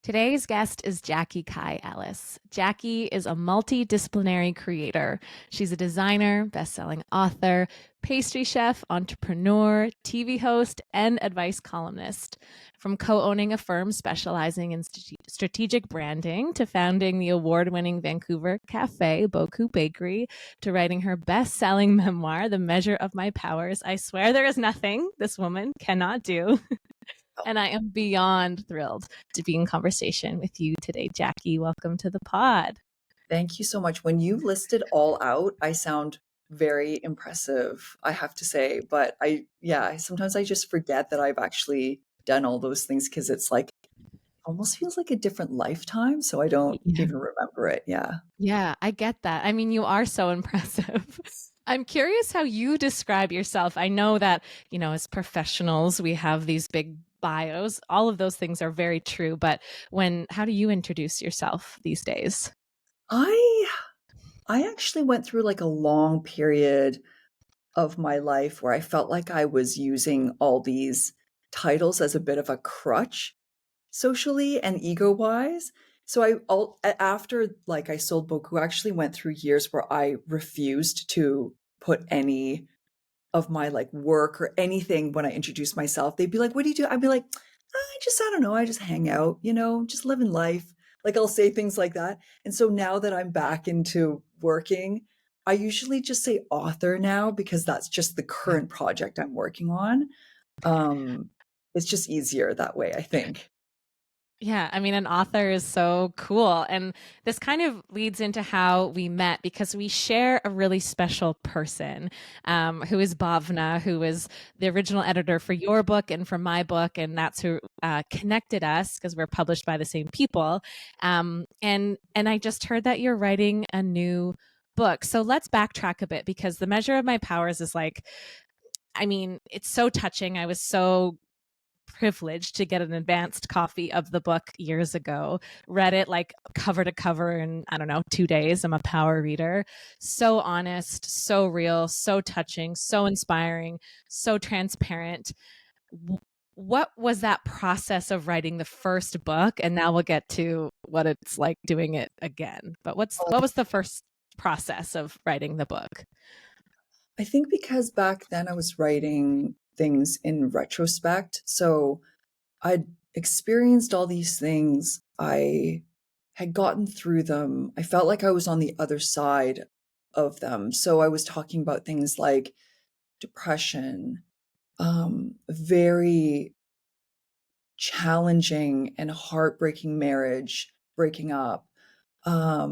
Today's guest is Jackie Kai Ellis. Jackie is a multidisciplinary creator. She's a designer, best-selling author, pastry chef, entrepreneur, TV host, and advice columnist. From co-owning a firm specializing in strategic branding to founding the award-winning Vancouver cafe, Boku Bakery, to writing her best-selling memoir, The Measure of My Powers, I swear there is nothing this woman cannot do. And I am beyond thrilled to be in conversation with you today, Jackie. Welcome to the pod. Thank you so much. When you listed all out, I sound very impressive, I have to say. But sometimes I just forget that I've actually done all those things because it's like almost feels like a different lifetime. So I don't Yeah. even remember it. Yeah. Yeah, I get that. I mean, you are so impressive. I'm curious how you describe yourself. I know that, as professionals, we have these big bios. All of those things are very true. But how do you introduce yourself these days? I I actually went through like a long period of my life where I felt like I was using all these titles as a bit of a crutch socially and ego wise. So after like I sold Boku, I actually went through years where I refused to put any of my like work or anything when I introduced myself. They'd be like, "What do you do?" I'd be like, I don't know. I just hang out, just living life." Like I'll say things like that. And so now that I'm back into working, I usually just say author now because that's just the current project I'm working on. Um, it's just easier that way, I think. Yeah, I mean, an author is so cool. And this kind of leads into how we met because we share a really special person who is Bhavna, who is the original editor for your book and for my book. And that's who connected us because we're published by the same people. And I just heard that you're writing a new book. So let's backtrack a bit because The Measure of My Powers is like, I mean, it's so touching. I was so privileged to get an advanced copy of the book years ago. Read it like cover to cover in, I don't know, 2 days. I'm a power reader. So honest, so real, so touching, so inspiring, so transparent. What was that process of writing the first book? And now we'll get to what it's like doing it again. But what was the first process of writing the book? I think because back then I was writing things in retrospect. So I'd experienced all these things. I had gotten through them. I felt like I was on the other side of them. So I was talking about things like depression, very challenging and heartbreaking marriage, breaking up. I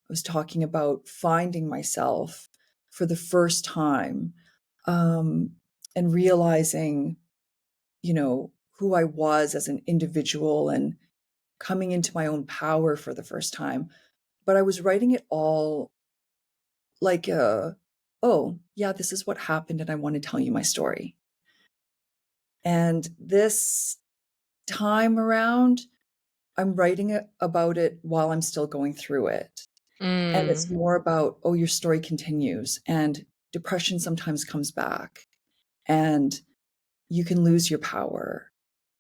was talking about finding myself for the first time, um, and realizing, who I was as an individual and coming into my own power for the first time. But I was writing it all like, oh, yeah, this is what happened, and I want to tell you my story. And this time around, I'm writing about it while I'm still going through it. And it's Mm. more about, oh, your story continues, and depression sometimes comes back, and you can lose your power,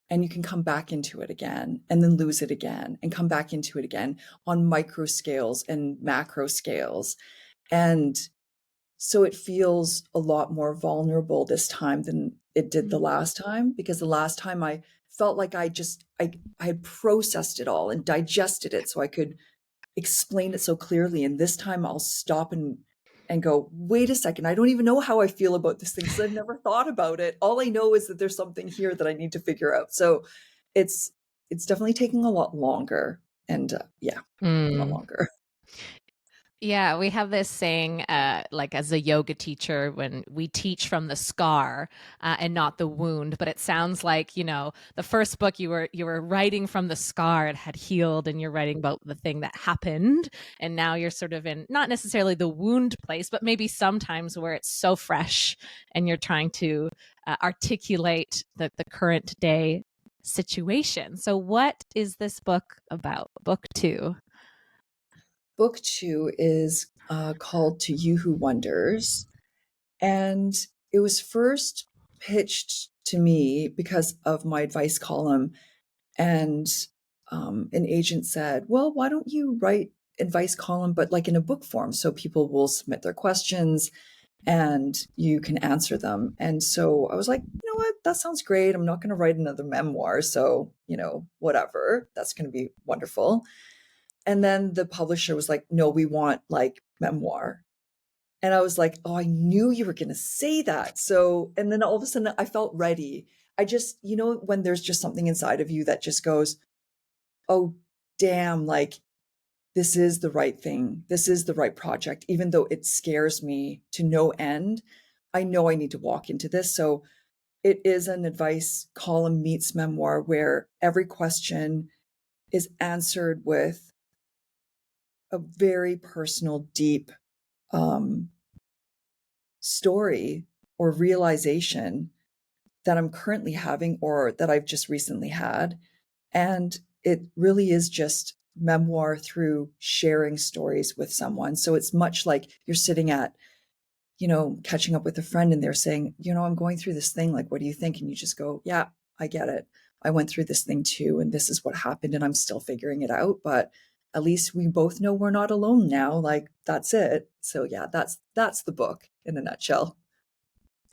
and you can come back into it again, and then lose it again, and come back into it again on micro scales and macro scales. And so it feels a lot more vulnerable this time than it did the last time, because the last time I felt like I had processed it all and digested it so I could explain it so clearly. And this time I'll stop and go, wait a second, I don't even know how I feel about this thing because I've never thought about it. All I know is that there's something here that I need to figure out. So it's it's definitely taking a lot longer. And a lot Mm. longer. Yeah, we have this saying, like as a yoga teacher, when we teach from the scar and not the wound. But it sounds like the first book you were writing from the scar; it had healed, and you're writing about the thing that happened. And now you're sort of in not necessarily the wound place, but maybe sometimes where it's so fresh, and you're trying to articulate the current day situation. So, what is this book about? Book two. Book two is called To You Who Wonders. And it was first pitched to me because of my advice column. And an agent said, well, why don't you write advice column, but like in a book form, so people will submit their questions and you can answer them. And so I was like, you know what, that sounds great. I'm not going to write another memoir, so whatever, that's going to be wonderful. And then the publisher was like, no, we want like memoir. And I was like, oh, I knew you were going to say that. So, and then all of a sudden I felt ready. I just, when there's just something inside of you that just goes, oh, damn, like this is the right thing. This is the right project. Even though it scares me to no end, I know I need to walk into this. So it is an advice column meets memoir where every question is answered with a very personal, deep um, story or realization that I'm currently having or that I've just recently had. And it really is just memoir through sharing stories with someone. So it's much like you're sitting at, catching up with a friend and they're saying, I'm going through this thing. Like, what do you think? And you just go, yeah, I get it. I went through this thing too. And this is what happened. And I'm still figuring it out. But at least we both know we're not alone now. Like, that's it. So yeah, that's the book in a nutshell.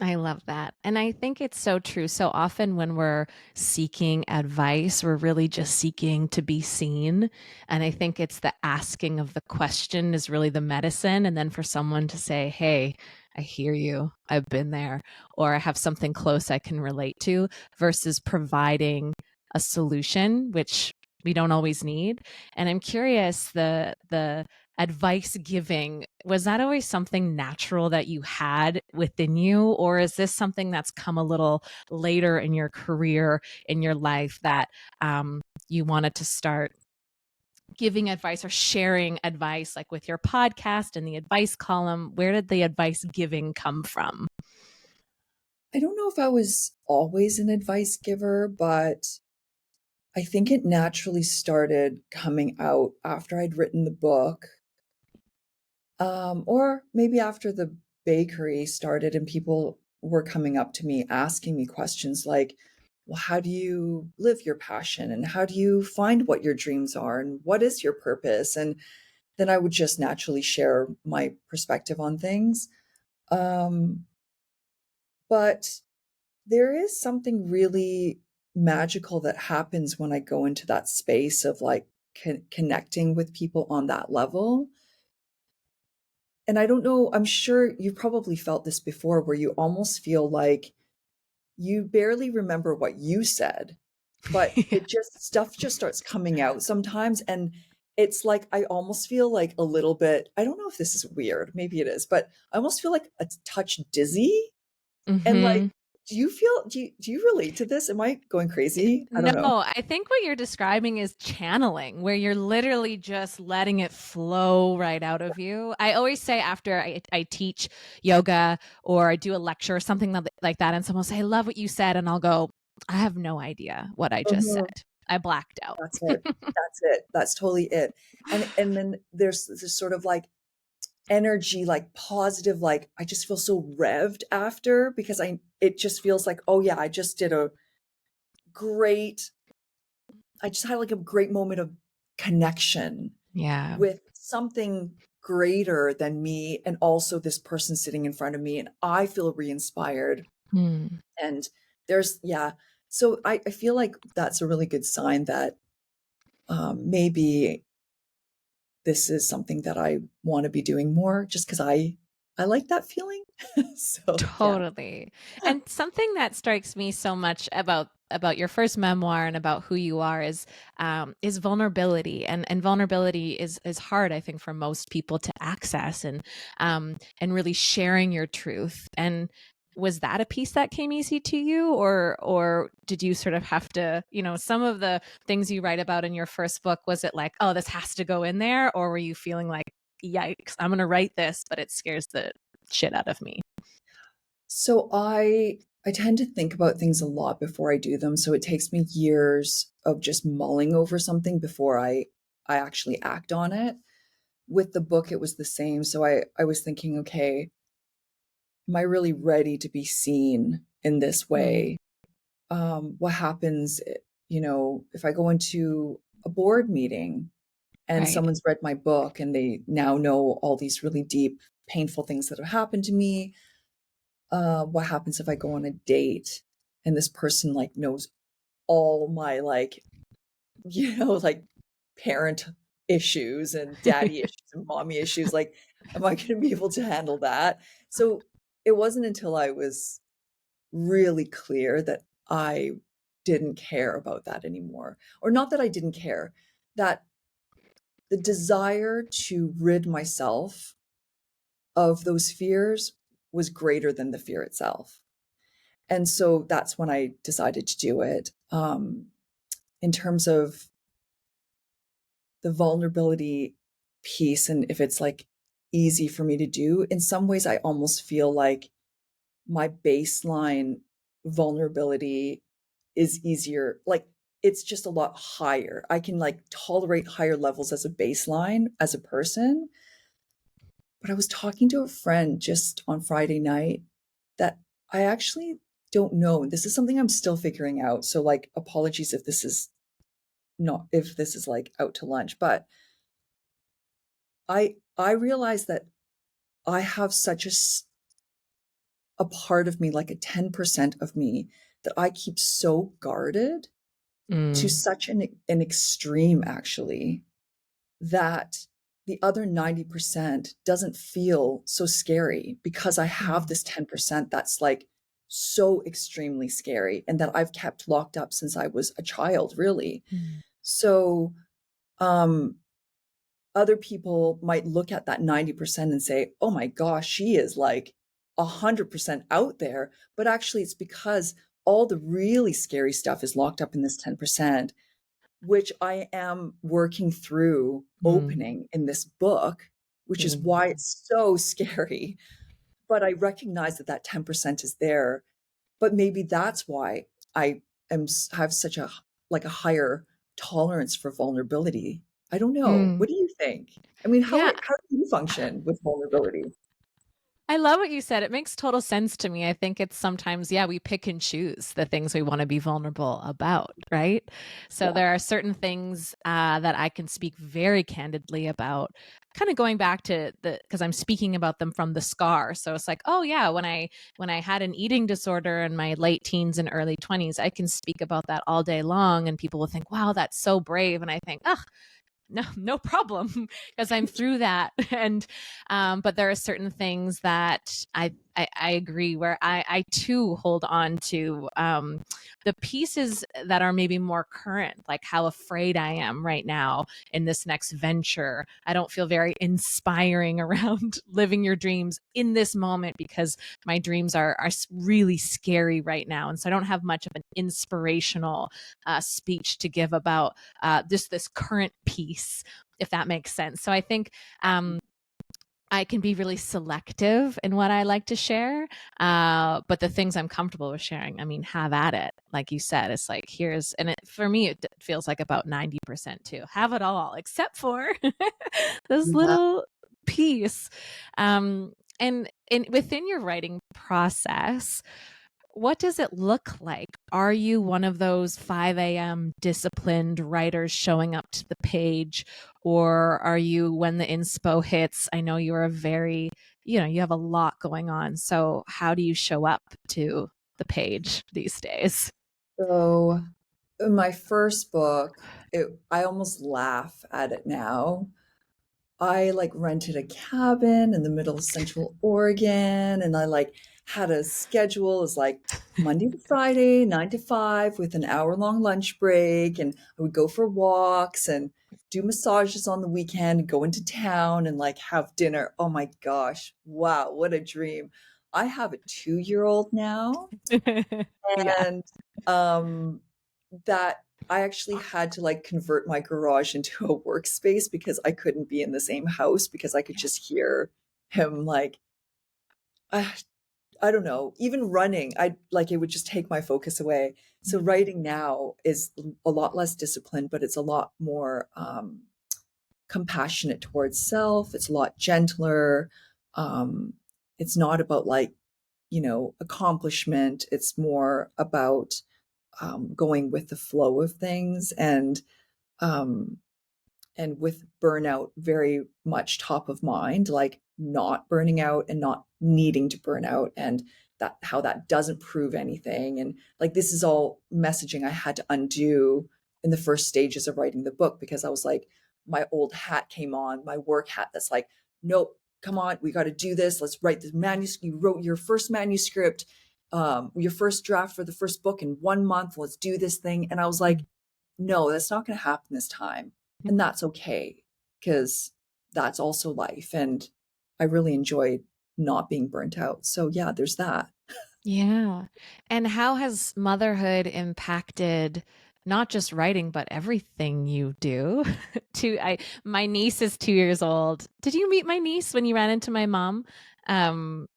I love that. And I think it's so true. So often when we're seeking advice, we're really just seeking to be seen. And I think it's the asking of the question is really the medicine. And then for someone to say, hey, I hear you, I've been there, or I have something close I can relate to, versus providing a solution, which we don't always need. And I'm curious, the advice giving, was that always something natural that you had within you, or is this something that's come a little later in your career, in your life, that you wanted to start giving advice or sharing advice, like with your podcast and the advice column? Where did the advice giving come from? I don't know if I was always an advice giver, but I think it naturally started coming out after I'd written the book, or maybe after the bakery started and people were coming up to me asking me questions like, well, how do you live your passion? And how do you find what your dreams are? And what is your purpose? And then I would just naturally share my perspective on things. Um, but there is something really magical that happens when I go into that space of like connecting with people on that level. And I don't know, I'm sure you probably felt this before where you almost feel like you barely remember what you said, but it just stuff just starts coming out sometimes. And it's like I almost feel like a little bit, I don't know if this is weird, maybe it is, but I almost feel like a touch dizzy. And like, Mm-hmm. do you relate to this? Am I going crazy? I don't know. No, I think what you're describing is channeling, where you're literally just letting it flow right out of you. I always say after I teach yoga or I do a lecture or something like that, and someone will say, I love what you said. And I'll go, I have no idea what I just Mhm. said. I blacked out. That's it. That's it. That's totally it. And then there's this sort of like energy, like positive, like I just feel so revved after because it just feels like, oh yeah, great, I just had like a great moment of connection Yeah. with something greater than me and also this person sitting in front of me. And I feel re-inspired. Hmm. And yeah. So I feel like that's a really good sign that maybe this is something that I want to be doing more just because I like that feeling. So yeah. Totally. And something that strikes me so much about your first memoir and about who you are is vulnerability, and vulnerability is hard, I think, for most people to access, and really sharing your truth. And was that a piece that came easy to you, or did you sort of have to, some of the things you write about in your first book, was it like, oh, this has to go in there, or were you feeling like, yikes, I'm going to write this, but it scares the shit out of me? So I tend to think about things a lot before I do them. So it takes me years of just mulling over something before I actually act on it. With the book, it was the same. So I was thinking, okay, am I really ready to be seen in this Mm. way? What happens, if I go into a board meeting and Right. someone's read my book and they now know all these really deep, painful things that have happened to me. What happens if I go on a date and this person like knows all my like, like parent issues and daddy issues and mommy issues? Like, am I going to be able to handle that? So it wasn't until I was really clear that I didn't care about that anymore. Or not that I didn't care, that the desire to rid myself of those fears was greater than the fear itself. And so that's when I decided to do it. In terms of the vulnerability piece, and if it's like easy for me to do, in some ways, I almost feel like my baseline vulnerability is easier. Like it's just a lot higher. I can like tolerate higher levels as a baseline as a person. But I was talking to a friend just on Friday night that I actually don't know. This is something I'm still figuring out. So like apologies if this is not if this is like out to lunch, but I realize that I have such a part of me, like a 10% of me that I keep so guarded to Mm, such an extreme actually that the other 90% doesn't feel so scary because I have mm, this 10% that's like so extremely scary and that I've kept locked up since I was a child, really. mm, So, um, other people might look at that 90% and say, oh my gosh, she is like 100% out there. But actually, it's because all the really scary stuff is locked up in this 10%, which I am working through mm, opening in this book, which is mm, why it's so scary. But I recognize that that 10% is there. But maybe that's why I have such a like a higher tolerance for vulnerability. I don't know. mm. What do you think? I mean, Yeah, how do you function with vulnerability? I love what you said. It makes total sense to me. I think it's sometimes, yeah, we pick and choose the things we want to be vulnerable about, right? So Yeah. there are certain things that I can speak very candidly about, kind of going back to because I'm speaking about them from the scar. So it's like, oh yeah, when I had an eating disorder in my late teens and early 20s, I can speak about that all day long, and people will think, wow, that's so brave, and I think, oh, no problem because I'm through that. And but there are certain things that I agree where I too hold on to the pieces that are maybe more current, like how afraid I am right now in this next venture. I don't feel very inspiring around living your dreams in this moment because my dreams are really scary right now, and so I don't have much of an inspirational speech to give about this current piece, if that makes sense. So I think I can be really selective in what I like to share, but the things I'm comfortable with sharing, I mean, have at it. Like you said, it's like here's, and for me, it feels like about 90% too. Have it all, except for this Yeah. little piece. And within your writing process, what does it look like? Are you one of those 5 a.m. disciplined writers showing up to the page? Or are you, when the inspo hits? I know you're a very, you have a lot going on. So, how do you show up to the page these days? So in my first book, I almost laugh at it now. I like rented a cabin in the middle of Central Oregon and I like had a schedule as like Monday to Friday, 9 to 5 with an hour-long lunch break. And I would go for walks and do massages on the weekend, go into town and like have dinner. Oh my gosh. Wow, what a dream. I have a 2-year-old now Yeah. and um that I actually had to like convert my garage into a workspace because I couldn't be in the same house because I could just hear him like uh, I don't know, even running. I like it would just take my focus away. So writing now is a lot less disciplined, but it's a lot more compassionate towards self. It's a lot gentler. Um, it's not about like, accomplishment. It's more about going with the flow of things. And Um, and with burnout very much top of mind, like not burning out and not needing to burn out, and that how that doesn't prove anything. And like this is all messaging I had to undo in the first stages of writing the book, because I was like, my old hat came on, my work hat that's like, nope, come on, we got to do this. Let's write this manuscript. You wrote your first manuscript, your first draft for the first book in 1 month. Let's do this thing. And I was like, no, that's not going to happen this time. And that's okay, because that's also life. And I really enjoyed not being burnt out. So, yeah, there's that. Yeah. And how has motherhood impacted not just writing, but everything you do? My niece is 2 years old. Did you meet my niece when you ran into my mom? Um,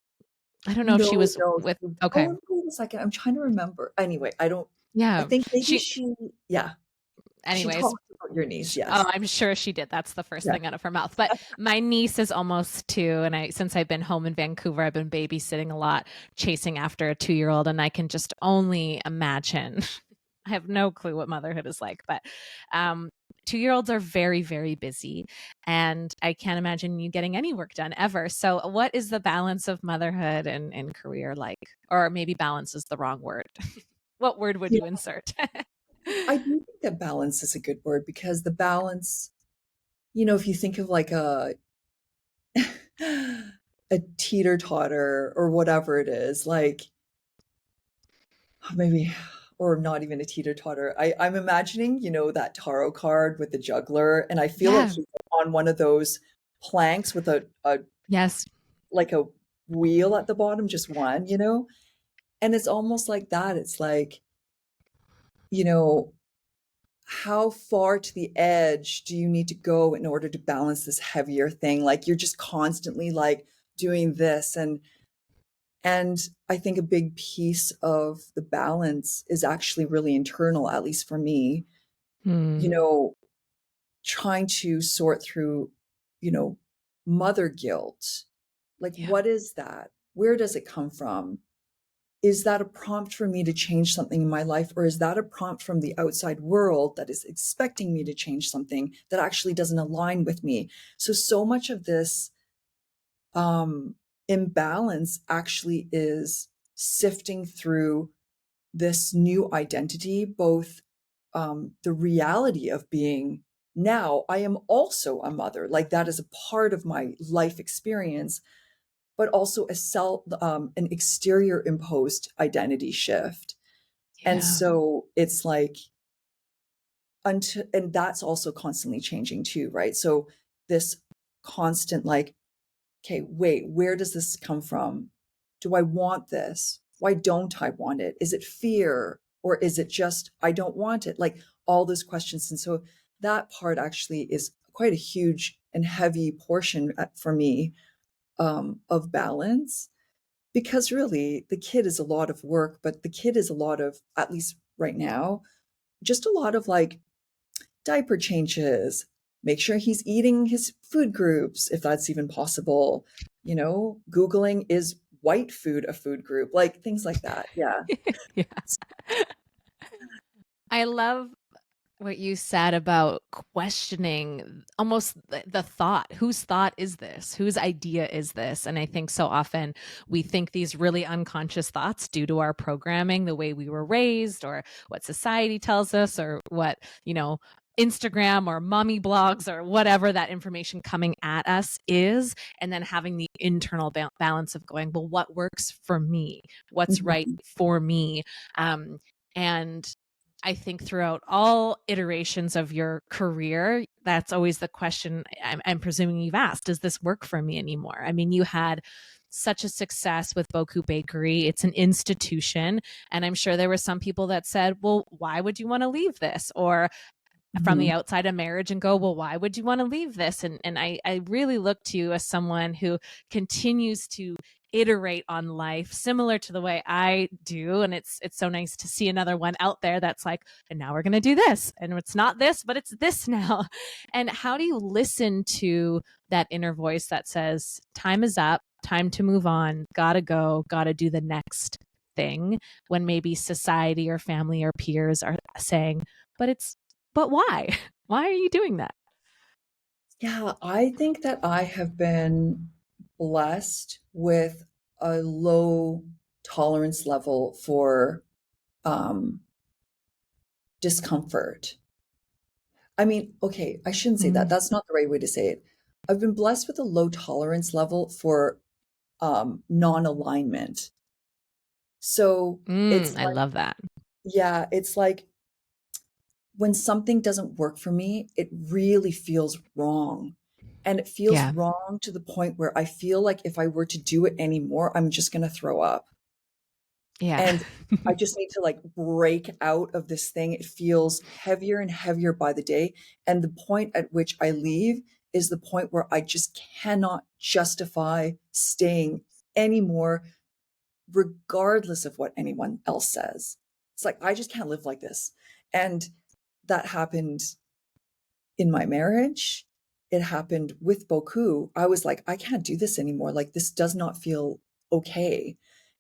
I don't know if she No, was no. with, okay. Wait a second. I'm trying to remember. Anyway, I Yeah. think maybe She, she, yeah, she anyways, talked about your niece. oh, Yes. I'm sure she did. That's the first Yeah. thing out of her mouth. But my niece is almost 2, and since I've been home in Vancouver, I've been babysitting a lot, chasing after a 2-year-old, and I can just only imagine. I have no clue what motherhood is like, but 2-year-olds are very, very busy, and I can't imagine you getting any work done ever. So, what is the balance of motherhood and career like? Or maybe balance is the wrong word. What word would Yeah. you insert? I do think that balance is a good word, because the balance, if you think of like a teeter totter or whatever it is, like maybe, or not even a teeter totter. I'm imagining, that tarot card with the juggler, and I feel like Yeah. he's on one of those planks with a Yes. like a wheel at the bottom, just one. And it's almost like that. It's like, you know, how far to the edge do you need to go in order to balance this heavier thing? Like you're just constantly like doing this, and I think a big piece of the balance is actually really internal, at least for me, you Hmm. know, trying to sort through, you know, mother guilt. Like, Yeah. what is that? Where does it come from? Is that a prompt for me to change something in my life? Or is that a prompt from the outside world that is expecting me to change something that actually doesn't align with me? So much of this imbalance actually is sifting through this new identity, both the reality of being, now I am also a mother, like that is a part of my life experience, but also an exterior imposed identity shift. And Yeah. so it's like, and that's also constantly changing too, right? So this constant like, okay, wait, where does this come from? Do I want this? Why don't I want it? Is it fear, or is it just I don't want it? Like all those questions. And so that part actually is quite a huge and heavy portion for me, of balance, because really the kid is a lot of work, but the kid is a lot of, at least right now, just a lot of like diaper changes, make sure he's eating his food groups, if that's even possible. Googling, is white food a food group? Like things like that. Yeah. Yeah. I love what you said about questioning almost the thought. Whose thought is this? Whose idea is this? And I think so often we think these really unconscious thoughts due to our programming, the way we were raised, or what society tells us, or what, Instagram or mommy blogs or whatever that information coming at us is. And then having the internal balance of going, well, what works for me? What's right Mhm. for me? And I think throughout all iterations of your career, that's always the question I'm presuming you've asked. Does this work for me anymore? I mean, you had such a success with Boku Bakery. It's an institution. And I'm sure there were some people that said, well, why would you want to leave this? Or from the Mhm. outside of marriage and go, well, why would you want to leave this? And I really look to you as someone who continues to iterate on life similar to the way I do. And it's so nice to see another one out there that's like, and now we're going to do this. And it's not this, but it's this now. And how do you listen to that inner voice that says, time is up, time to move on, gotta go, gotta do the next thing, when maybe society or family or peers are saying, but why? Why are you doing that? Yeah, I think that I have been blessed with a low tolerance level for um, discomfort. I mean, okay, I shouldn't say that. Mm. That's not the right way to say it. I've been blessed with a low tolerance level for non-alignment. So it's I like, love that. yeah, it's like when something doesn't work for me, it really feels wrong. And it feels Yeah. wrong to the point where I feel like if I were to do it anymore, I'm just going to throw up. Yeah. And I just need to like break out of this thing. It feels heavier and heavier by the day. And the point at which I leave is the point where I just cannot justify staying anymore, regardless of what anyone else says. It's like, I just can't live like this. And that happened in my marriage. It happened with Boku. I was like, I can't do this anymore. Like, this does not feel okay.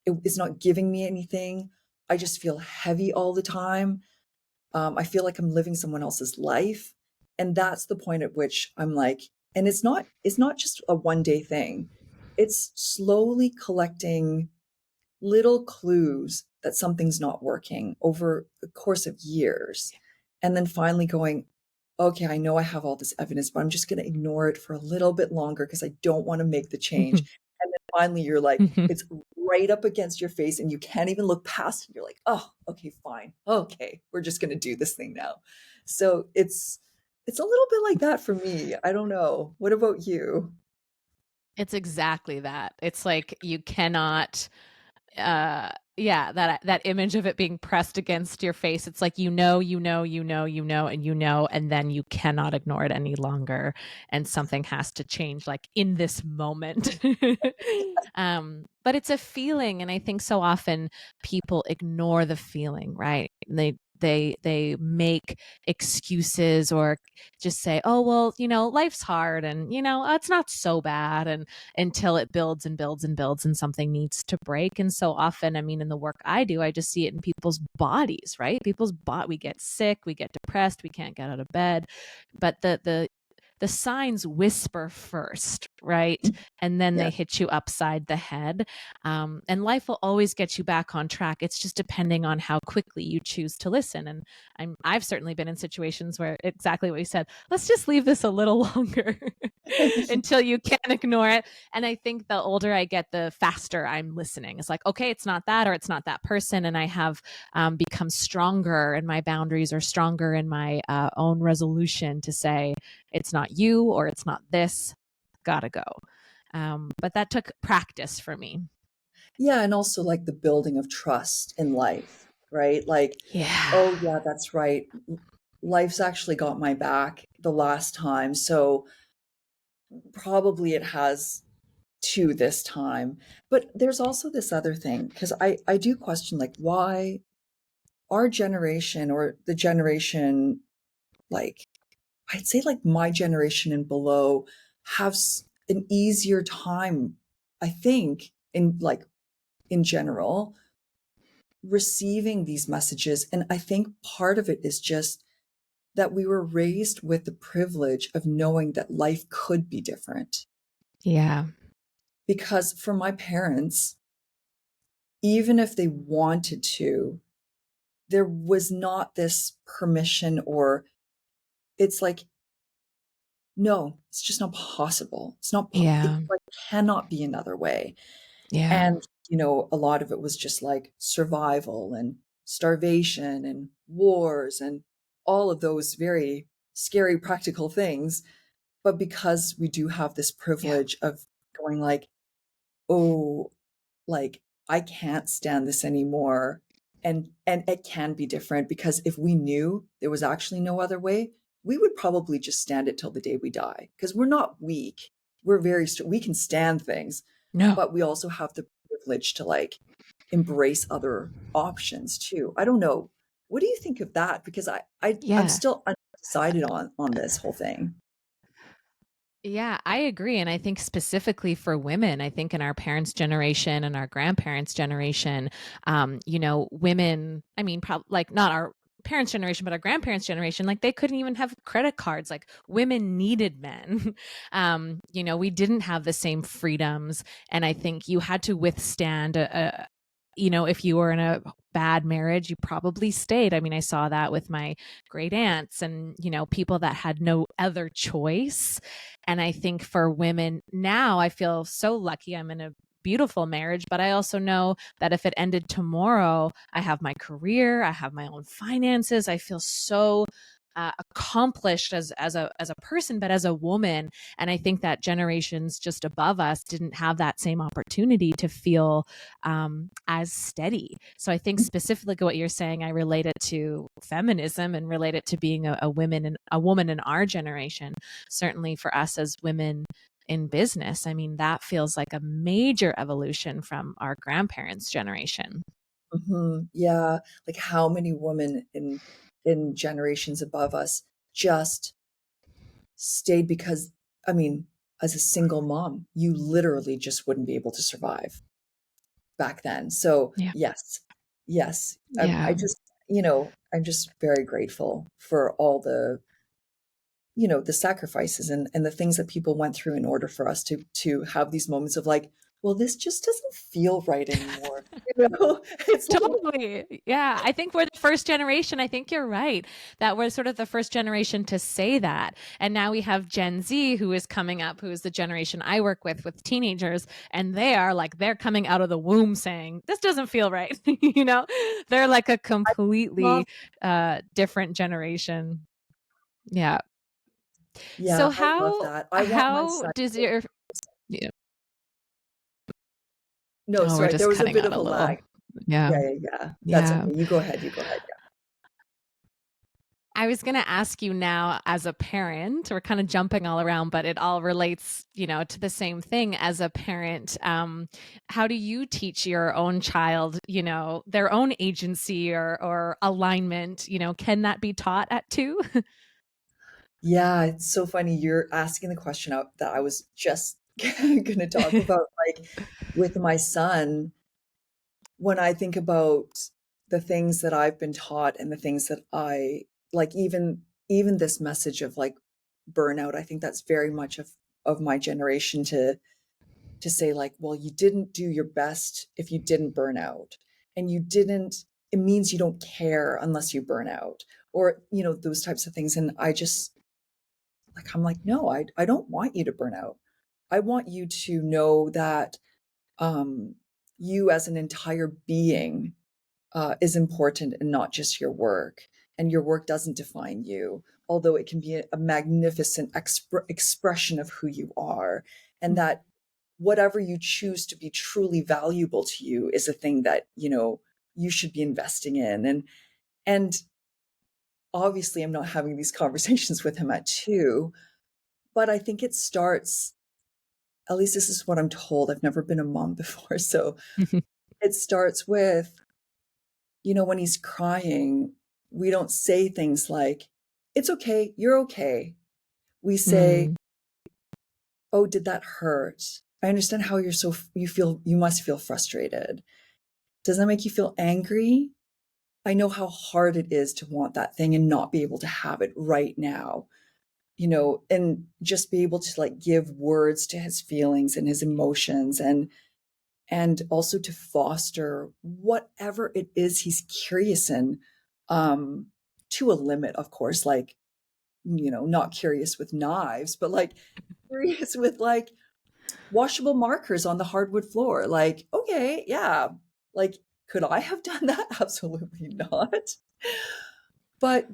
It's not giving me anything. I just feel heavy all the time. I feel like I'm living someone else's life. And that's the point at which I'm like, and it's not just a one day thing. It's slowly collecting little clues that something's not working over the course of years. And then finally going, okay, I know I have all this evidence, but I'm just going to ignore it for a little bit longer because I don't want to make the change. And then finally, you're like, it's right up against your face and you can't even look past it. You're like, oh, okay, fine. Okay, we're just going to do this thing now. So it's a little bit like that for me. I don't know. What about you? It's exactly that. It's like you cannot yeah, that image of it being pressed against your face. It's like and then you cannot ignore it any longer and something has to change like in this moment. But it's a feeling and I think so often people ignore the feeling, right? They make excuses or just say, "Oh, well, life's hard and it's not so bad." And until it builds and builds and builds and something needs to break. And so often, I mean, in the work I do, I just see it in people's bodies, right? We get sick, we get depressed, we can't get out of bed. But the signs whisper first, right? And then they Yes. hit you upside the head. And life will always get you back on track. It's just depending on how quickly you choose to listen. And I've certainly been in situations where exactly what you said, let's just leave this a little longer until you can't ignore it. And I think the older I get, the faster I'm listening. It's like, okay, it's not that, or it's not that person. And I have become stronger, and my boundaries are stronger in my own resolution to say, it's not you or it's not this, gotta go. But that took practice for me. Yeah, and also like the building of trust in life, right? Like, Yeah. oh yeah, that's right. Life's actually got my back the last time, so probably it has too this time. But there's also this other thing because I do question like why our generation or the generation like I'd say like my generation and below have an easier time, I think, in like in general receiving these messages. And I think part of it is just that we were raised with the privilege of knowing that life could be different. Yeah. Because for my parents, even if they wanted to, there was not this permission, or it's like, no, it's just not possible. It Yeah. like cannot be another way. Yeah. And, a lot of it was just like survival and starvation and wars and all of those very scary practical things. But because we do have this Yeah. privilege of going like, oh, like I can't stand this anymore. And it can be different because if we knew there was actually no other way, we would probably just stand it till the day we die because we're not weak. We're we can stand things, No. but we also have the privilege to like embrace other options too. I don't know. What do you think of that? Because I'm Yeah. still undecided on this whole thing. Yeah, I agree. And I think specifically for women, I think in our parents' generation and our grandparents' generation, women, I mean, like not our parents' generation, but our grandparents' generation, like they couldn't even have credit cards. Like women needed men. We didn't have the same freedoms. And I think you had to withstand if you were in a bad marriage, you probably stayed. I mean, I saw that with my great aunts and, people that had no other choice. And I think for women now, I feel so lucky. I'm in a beautiful marriage, but I also know that if it ended tomorrow, I have my career, I have my own finances. I feel so accomplished as a person, but as a woman. And I think that generations just above us didn't have that same opportunity to feel as steady. So I think specifically what you're saying, I relate it to feminism and relate it to being a woman in our generation. Certainly for us as women in business, I mean, that feels like a major evolution from our grandparents' generation. Yeah, like how many women in generations above us just stayed because, I mean, as a single mom, you literally just wouldn't be able to survive back then. So Yeah. yes, yes, I Yeah. just, I'm just very grateful for all the sacrifices and the things that people went through in order for us to have these moments of like, well, this just doesn't feel right anymore. It's like, Totally. Yeah. I think we're the first generation. I think you're right that we're sort of the first generation to say that. And now we have Gen Z who is coming up, who is the generation I work with teenagers. And they're coming out of the womb saying, this doesn't feel right. They're like a love, completely different generation. Yeah. yeah, So I love how, that. I want my how son. does your, yeah. No, Oh, we're sorry, there just was a cutting bit out of a a lag. little. Yeah. Yeah, yeah, yeah. That's Yeah. okay. You go ahead. You go ahead. I was going to ask you now as a parent, we're kind of jumping all around, but it all relates, to the same thing as a parent. How do you teach your own child, their own agency or alignment? Can that be taught at 2? Yeah, it's so funny. You're asking the question out that I was just going to talk about. Like with my son, when I think about the things that I've been taught and the things that I like, even this message of like burnout, I think that's very much of my generation to say like, well, you didn't do your best if you didn't burn out, and you didn't. It means you don't care unless you burn out, or those types of things. And I just like, I'm like, no, I don't want you to burn out. I want you to know that um, you as an entire being is important and not just your work. And your work doesn't define you, although it can be a magnificent expression of who you are. And that whatever you choose to be truly valuable to you is a thing that, you should be investing in. And obviously I'm not having these conversations with him at 2, but I think it starts, at least this is what I'm told. I've never been a mom before. So it starts with, when he's crying, we don't say things like, it's okay, you're okay. We say, Mm. oh, did that hurt? I understand how you must feel frustrated. Does that make you feel angry? I know how hard it is to want that thing and not be able to have it right now, and just be able to like give words to his feelings and his emotions, and also to foster whatever it is he's curious in, um, to a limit, of course, like, not curious with knives, but like curious with like washable markers on the hardwood floor. Like, okay, yeah, like, could I have done that? Absolutely not. But,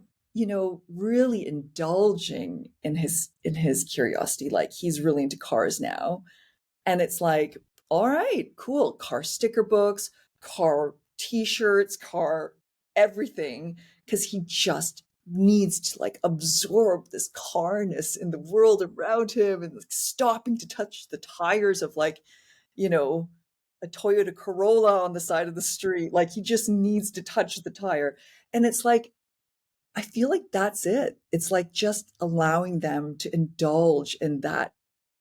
really indulging in his curiosity. Like he's really into cars now. And it's like, all right, cool. Car sticker books, car t-shirts, car everything. Cause he just needs to like absorb this carness in the world around him, and like stopping to touch the tires of like, you know, a Toyota Corolla on the side of the street. Like he just needs to touch the tire. And it's like, I feel like that's it. It's like just allowing them to indulge in that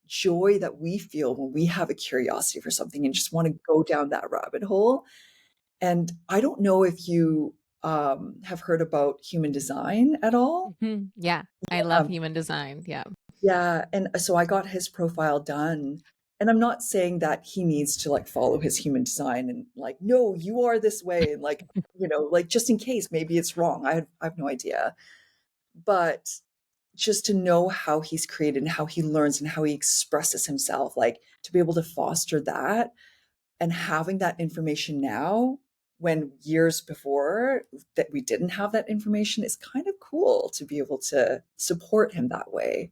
joy that we feel when we have a curiosity for something and just want to go down that rabbit hole. And I don't know if you have heard about human design at all. Yeah, I love human design. Yeah. Yeah, and so I got his profile done. And I'm not saying that he needs to like follow his human design and like, no, you are this way. And like, like just in case maybe it's wrong. I have no idea. But just to know how he's created and how he learns and how he expresses himself, like to be able to foster that and having that information now when years before that we didn't have that information is kind of cool to be able to support him that way.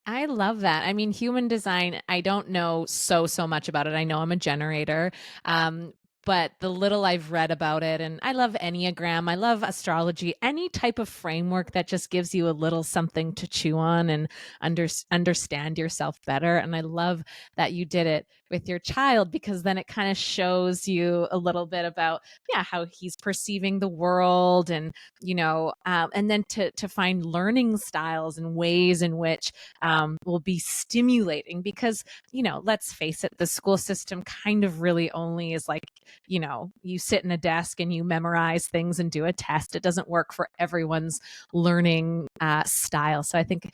I love that. I mean, human design, I don't know so much about it. I know I'm a generator. But the little I've read about it, and I love Enneagram, I love astrology, any type of framework that just gives you a little something to chew on and understand yourself better. And I love that you did it with your child because then it kind of shows you a little bit about, yeah, how he's perceiving the world and then to find learning styles and ways in which will be stimulating because let's face it, the school system kind of really only is like, you sit in a desk and you memorize things and do a test. It doesn't work for everyone's learning style. So I think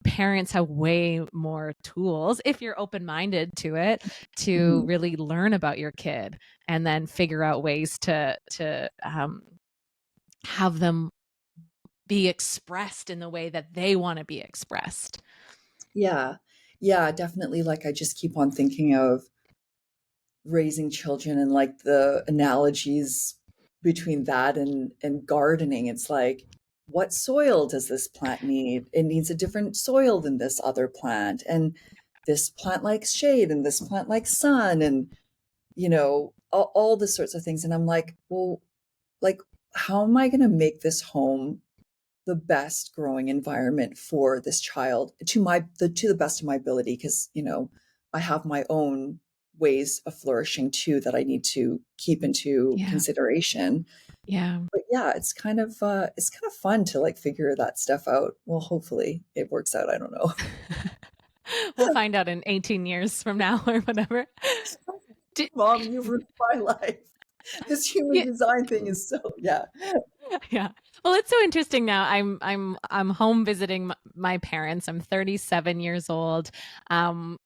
parents have way more tools if you're open-minded to it to Mhm. really learn about your kid and then figure out ways to have them be expressed in the way that they want to be expressed. Yeah. Yeah, definitely. Like I just keep on thinking of raising children and like the analogies between that and gardening. It's like, what soil does this plant need? It needs a different soil than this other plant. And this plant likes shade and this plant likes sun and all the sorts of things. And I'm like, well, like, how am I going to make this home the best growing environment for this child to the best of my ability? Because I have my own ways of flourishing too that I need to keep into Yeah. consideration. Yeah. But yeah, it's kind of fun to like figure that stuff out. Well, hopefully it works out. I don't know. We'll find out in 18 years from now or whatever. Do, Mom, you've ruined my life. This human yeah, design thing is so, yeah. yeah. Well, it's so interesting now. I'm home visiting my parents. I'm 37 years old. They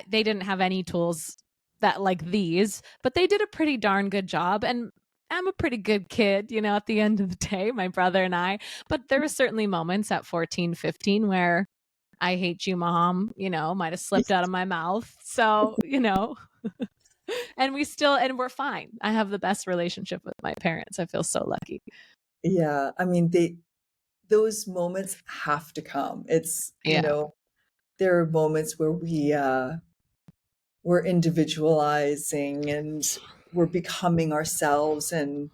didn't have any tools that like these, but they did a pretty darn good job. And I'm a pretty good kid, at the end of the day, my brother and I. But there were certainly moments at 14, 15 where I hate you, mom, might have slipped out of my mouth. So, and we're fine. I have the best relationship with my parents. I feel so lucky. Yeah. I mean, those moments have to come. It's, Yeah. there are moments where we're individualizing and we're becoming ourselves. And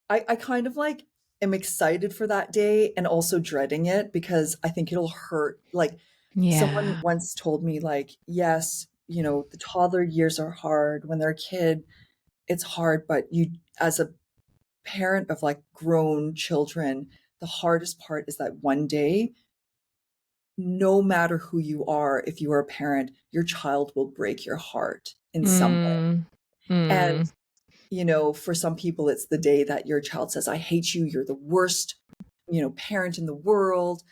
I kind of like am excited for that day and also dreading it because I think it'll hurt. Like someone Yeah. once told me, like, yes, the toddler years are hard. When they're a kid, it's hard, but you, as a parent of like grown children, the hardest part is that one day, no matter who you are, if you are a parent, your child will break your heart in some way. Mm. And, Mm. for some people, it's the day that your child says, I hate you, you're the worst, parent in the world.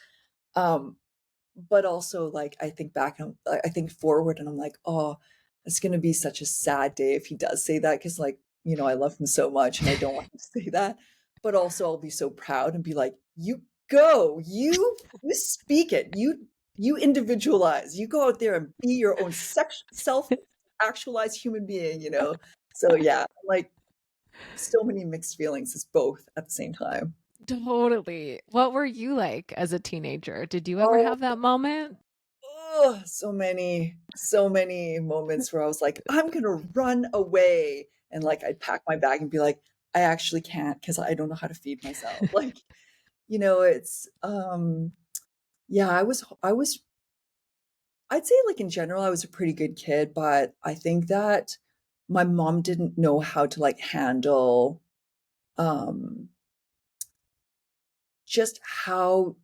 Um, but also like I think back and I think forward and I'm like, oh, it's going to be such a sad day if he does say that because like I love him so much and I don't want him to say that. But also I'll be so proud and be like, you go, you speak it, you individualize, you go out there and be your own self actualized human being. So yeah, like so many mixed feelings as both at the same time. Totally. What were you like as a teenager? Did you ever Oh, have that moment? so many moments where I was like, I'm gonna run away. And like I'd pack my bag and be like, I actually can't because I don't know how to feed myself. Like, it's yeah, I'd say like in general, I was a pretty good kid, but I think that my mom didn't know how to like handle um just how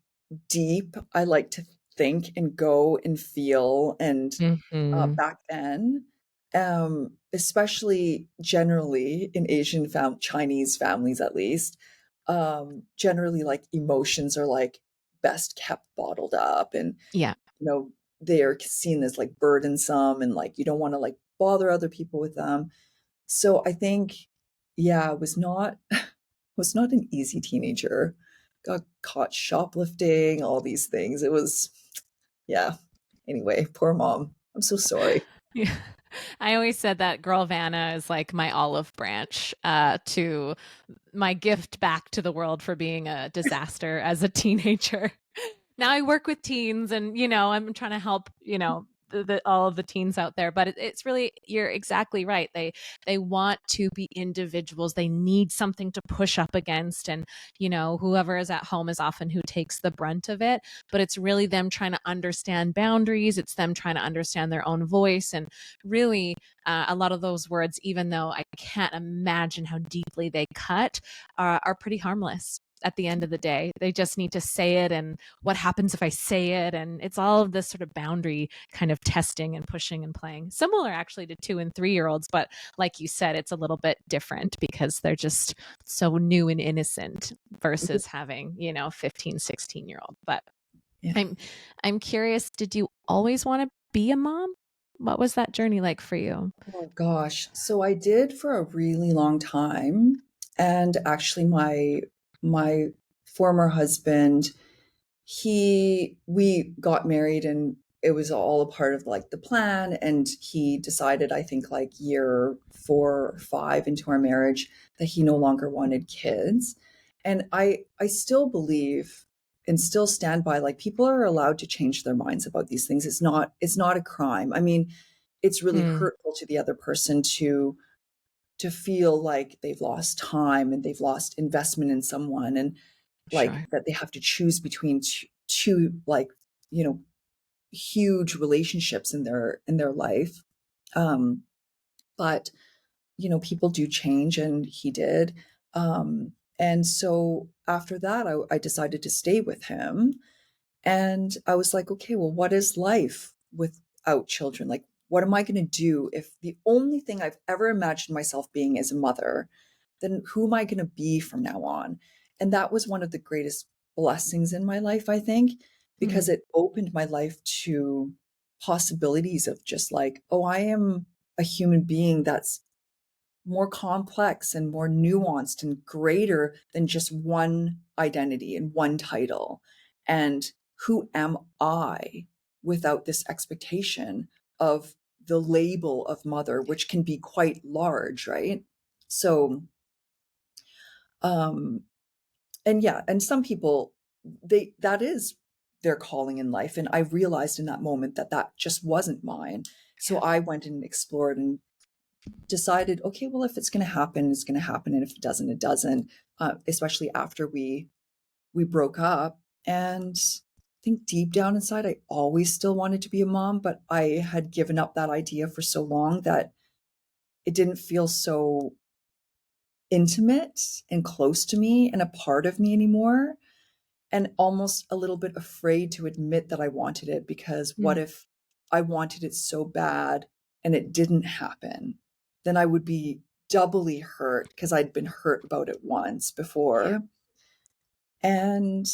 deep I like to think and go and feel and Mhm. back then. especially generally in Asian Chinese families, at least, generally like emotions are like best kept bottled up, and Yeah. you know they are seen as like burdensome, and like you don't want to like bother other people with them. So I think, yeah, it was not was not an easy teenager. Got caught shoplifting, all these things. It was, yeah. Anyway, poor mom. I'm so sorry. Yeah. I always said that girl Vanna is like my olive branch to my gift back to the world for being a disaster as a teenager. Now I work with teens and, I'm trying to help, all of the teens out there, but it's really, you're exactly right. They want to be individuals. They need something to push up against. And, whoever is at home is often who takes the brunt of it, but it's really them trying to understand boundaries. It's them trying to understand their own voice. And really, a lot of those words, even though I can't imagine how deeply they cut, are pretty harmless at the end of the day. They just need to say it, and what happens if I say it? And it's all of this sort of boundary kind of testing and pushing and playing. Similar actually to 2 and 3 year olds, but like you said, it's a little bit different because they're just so new and innocent versus having, 15, 16-year-old. But Yeah. I'm I'm curious, did you always want to be a mom? What was that journey like for you? Oh gosh. So I did for a really long time. And actually my former husband, we got married, and it was all a part of like the plan, and he decided, I think like year 4 or 5 into our marriage, that he no longer wanted kids. And I still believe and still stand by, like, people are allowed to change their minds about these things. It's not a crime. I mean, it's really Mm, hurtful to the other person to feel like they've lost time and they've lost investment in someone, and like sure. that they have to choose between two like, you know huge relationships in their life. um but people do change, and he did. And so after that, I decided to stay with him. And I was like, okay, well, what is life without children? Like, what am I going to do if the only thing I've ever imagined myself being is a mother? Then who am I going to be from now on? And that was one of the greatest blessings in my life, I think, because Mm, it opened my life to possibilities of just like, oh, I am a human being that's more complex and more nuanced and greater than just one identity and one title. And who am I without this expectation of the label of mother, which can be quite large, right? So, um, and yeah, and some people, that is their calling in life. And I realized in that moment that that just wasn't mine. So yeah. I went and explored and decided, okay, well, if it's going to happen, it's going to happen, and if it doesn't, it doesn't. Especially after we broke up, and I think deep down inside, I always still wanted to be a mom, but I had given up that idea for so long that it didn't feel so intimate and close to me and a part of me anymore, and almost a little bit afraid to admit that I wanted it, because what Mm, if I wanted it so bad and it didn't happen? Then I would be doubly hurt because I'd been hurt about it once yeah. before. And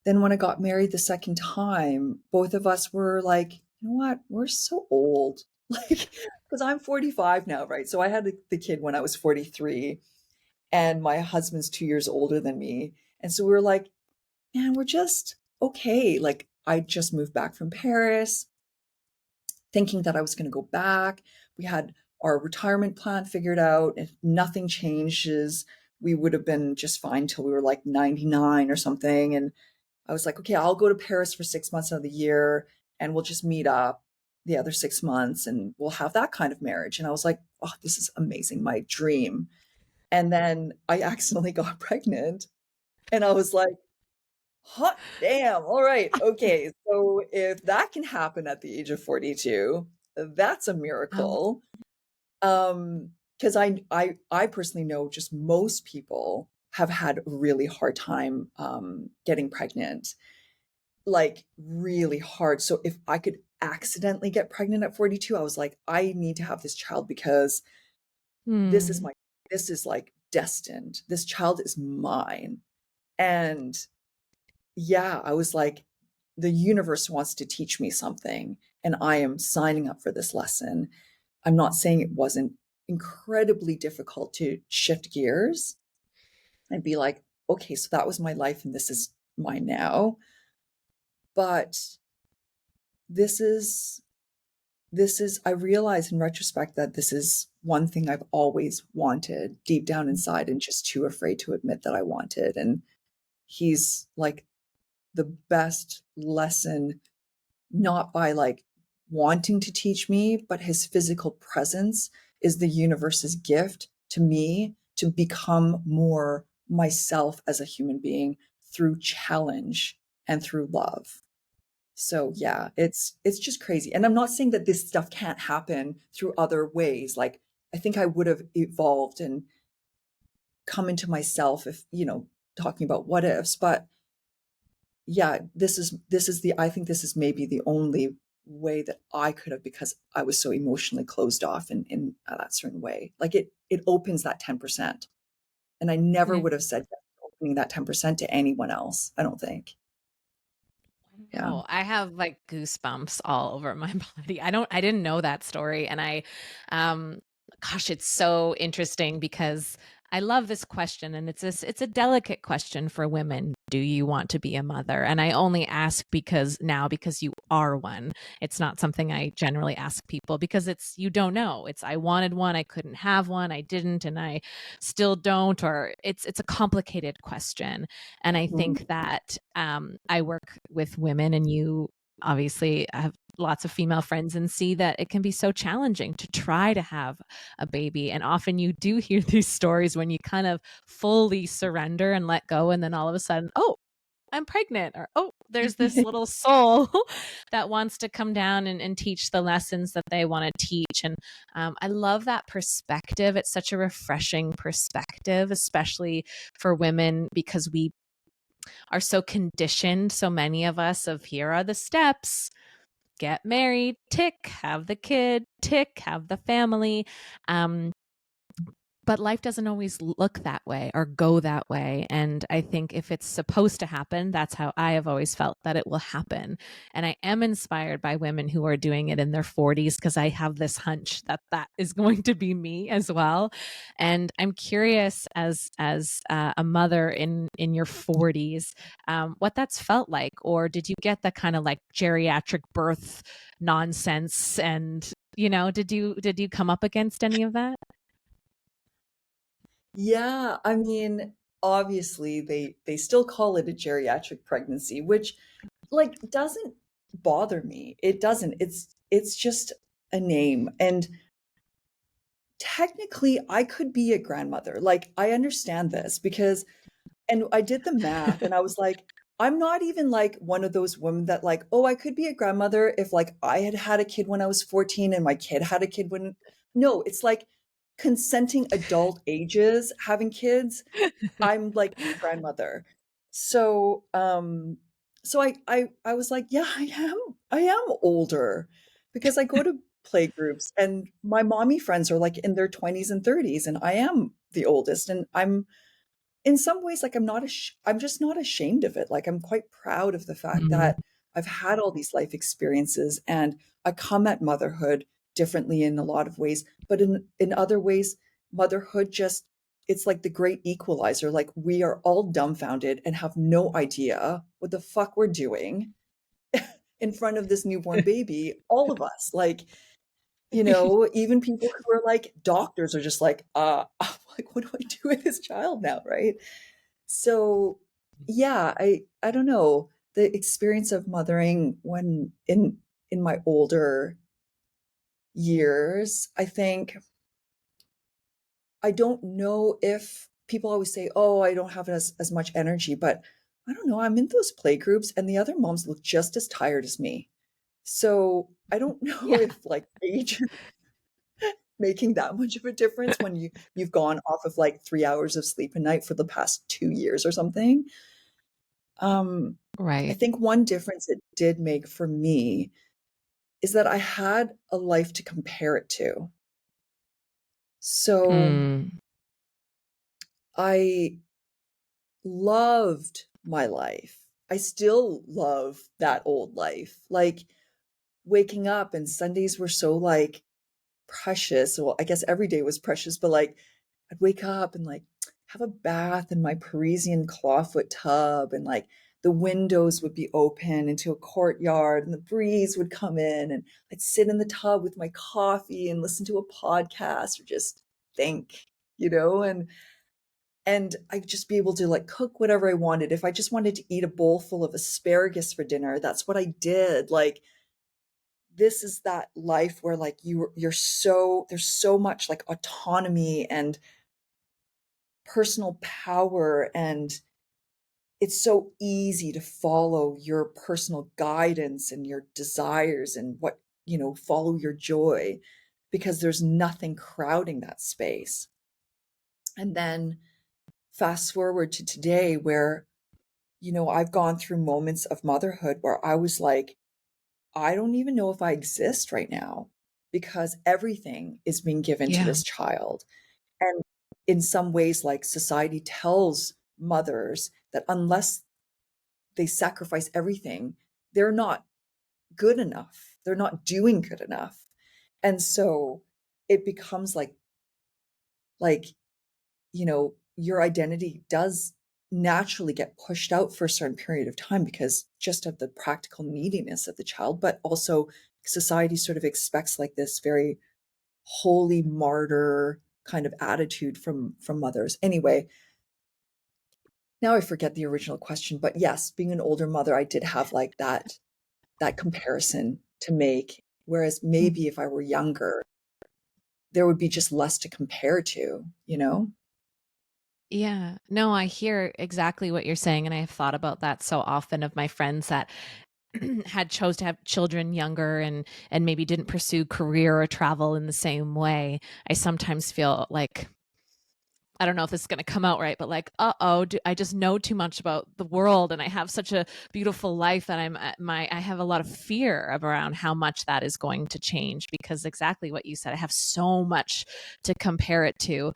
then when I got married the second time, both of us were like, you know what? We're so old. Like, because I'm 45 now, right? So I had the kid when I was 43, and my husband's 2 years older than me. And so we were like, man, we're just okay. Like, I just moved back from Paris, thinking that I was going to go back. We had our retirement plan figured out. If nothing changes, we would have been just fine till we were like 99 or something. And I was like, okay, I'll go to Paris for 6 months out of the year, and we'll just meet up the other 6 months, and we'll have that kind of marriage. And I was like, oh, this is amazing, my dream. And then I accidentally got pregnant, and I was like, hot damn. All right. Okay. So if that can happen at the age of 42, that's a Oh, miracle. Because I personally know just most people have had a really hard time getting pregnant, like really hard. So if I could accidentally get pregnant at 42. I was like, I need to have this child because this is Hmm. my, this is like destined. This child is mine. And yeah, I was like, the universe wants to teach me something, and I am signing up for this lesson. I'm not saying it wasn't incredibly difficult to shift gears and be like, okay, so that was my life and this is mine now. But this is, I realize in retrospect that this is one thing I've always wanted deep down inside and just too afraid to admit that I wanted. And he's like the best lesson, not by like wanting to teach me, but his physical presence is the universe's gift to me to become more myself as a human being through challenge and through love. So yeah, it's just crazy. And I'm not saying that this stuff can't happen through other ways. Like I think I would have evolved and come into myself if, talking about what ifs, but yeah, this is the I think this is maybe the only way that I could have, because I was so emotionally closed off in that certain way. Like it opens that 10%. And I never Yeah. would have said yes to opening that 10% to anyone else, I don't think. Yeah. Oh, I have like goosebumps all over my body. I didn't know that story. And um, gosh, it's so interesting because I love this question, and it's a delicate question for women. Do you want to be a mother? And I only ask because you are one. It's not something I generally ask people because you don't know. It's, I wanted one, I couldn't have one, I didn't, and I still don't, or it's a complicated question. And I Mhm. think that I work with women, and you obviously have lots of female friends, and see that it can be so challenging to try to have a baby. And often you do hear these stories when you kind of fully surrender and let go, and then all of a sudden, oh, I'm pregnant, or oh, there's this little soul that wants to come down and teach the lessons that they want to teach. And I love that perspective. It's such a refreshing perspective, especially for women, because we are so conditioned, so many of us, of here are the steps: get married, tick, have the kid, tick, have the family. um, but life doesn't always look that way or go that way. And I think if it's supposed to happen, that's how I have always felt that it will happen. And I am inspired by women who are doing it in their 40s, because I have this hunch that that is going to be me as well. And I'm curious, as a mother in your 40s, what that's felt like. Or did you get the kind of like geriatric birth nonsense? And did you come up against any of that? Yeah, I mean, obviously they still call it a geriatric pregnancy, which like doesn't bother me. It doesn't. It's just a name. And technically I could be a grandmother. Like I understand this because, and I did the math and I was like, I'm not even like one of those women that like, oh, I could be a grandmother if like I had had a kid when I was 14 and my kid had a kid when, no, it's like consenting adult ages having kids. I'm like grandmother. So I was like, yeah, I am older because I go to play groups and my mommy friends are like in their 20s and 30s and I am the oldest, and I'm in some ways like I'm just not ashamed of it. Like I'm quite proud of the fact Mm. that I've had all these life experiences and I come at motherhood differently in a lot of ways, but in other ways motherhood just, it's like the great equalizer. Like we are all dumbfounded and have no idea what the fuck we're doing in front of this newborn baby, all of us. Like, even people who are like doctors are just like, like, what do I do with this child now? Right. So yeah, I don't know. The experience of mothering when in my older years, I think I don't know if people always say, "Oh, I don't have as much energy," but I don't know. I'm in those play groups and the other moms look just as tired as me. So I don't know Yeah. if like age is making that much of a difference when you've gone off of like 3 hours of sleep a night for the past 2 years or something. Um, I Right. think one difference it did make for me is that I had a life to compare it to. So Mm. I loved my life. I still love that old life. Like waking up, and Sundays were so like precious. Well, I guess every day was precious, but like I'd wake up and like have a bath in my Parisian clawfoot tub, and like the windows would be open into a courtyard and the breeze would come in, and I'd sit in the tub with my coffee and listen to a podcast or just think, you know, and I'd just be able to like cook whatever I wanted. If I just wanted to eat a bowl full of asparagus for dinner, that's what I did. Like this is that life where like you're so there's so much like autonomy and personal power, and it's so easy to follow your personal guidance and your desires and what, you know, follow your joy, because there's nothing crowding that space. And then fast forward to today where, you know, I've gone through moments of motherhood where I was like, I don't even know if I exist right now, because everything is being given to Yeah. this child. And in some ways, like society tells mothers that unless they sacrifice everything, they're not good enough. They're not doing good enough. And so it becomes like, you know, your identity does naturally get pushed out for a certain period of time because just of the practical neediness of the child, but also society sort of expects like this very holy martyr kind of attitude from mothers. Anyway, now I forget the original question, but yes, being an older mother, I did have like that comparison to make. Whereas Mm. maybe if I were younger, there would be just less to compare to, you know? Yeah. No, I hear exactly what you're saying, and I have thought about that so often of my friends that had chose to have children younger and maybe didn't pursue career or travel in the same way. I sometimes feel like I don't know if this is going to come out right, but like, uh-oh, I just know too much about the world and I have such a beautiful life that I have a lot of fear around how much that is going to change because exactly what you said, I have so much to compare it to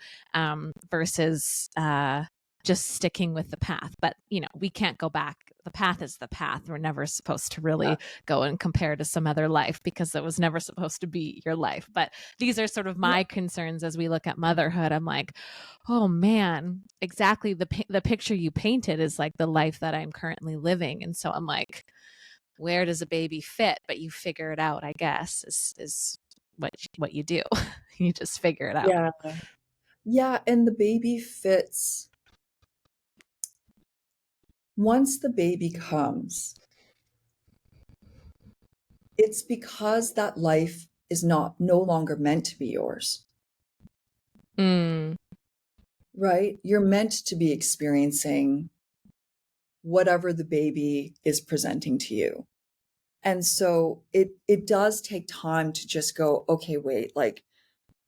versus just sticking with the path. But, you know, we can't go back. The path is the path. We're never supposed to Yeah. really go and compare to some other life because it was never supposed to be your life. But these are sort of Yeah. my concerns as we look at motherhood. I'm like, oh man, exactly the picture you painted is like the life that I'm currently living. And so I'm like, where does a baby fit? But you figure it out, I guess, is what you do. You just figure it out. Yeah. Yeah. And the baby fits once the baby comes, it's because that life is not no longer meant to be yours, Mm, right? You're meant to be experiencing whatever the baby is presenting to you. And so it does take time to just go, okay, wait, like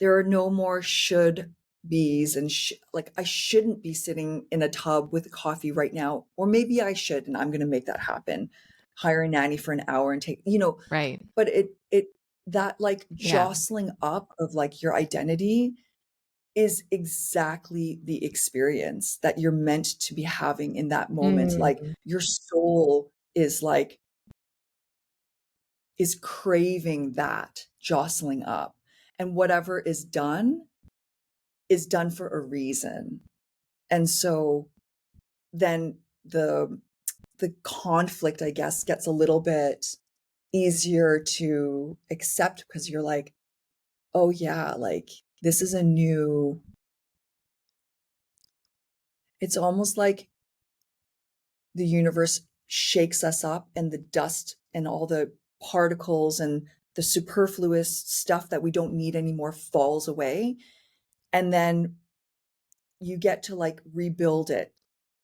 there are no more should be's and like I shouldn't be sitting in a tub with coffee right now, or maybe I should, and I'm going to make that happen. Hire a nanny for an hour and take, you know, right. but it that like Yeah. jostling up of like your identity is exactly the experience that you're meant to be having in that moment. Like Mm, your soul is like is craving that jostling up. And whatever is done for a reason. And so then the conflict, I guess, gets a little bit easier to accept because you're like, oh yeah, like this is a new, it's almost like the universe shakes us up and the dust and all the particles and the superfluous stuff that we don't need anymore falls away. And then you get to like rebuild it,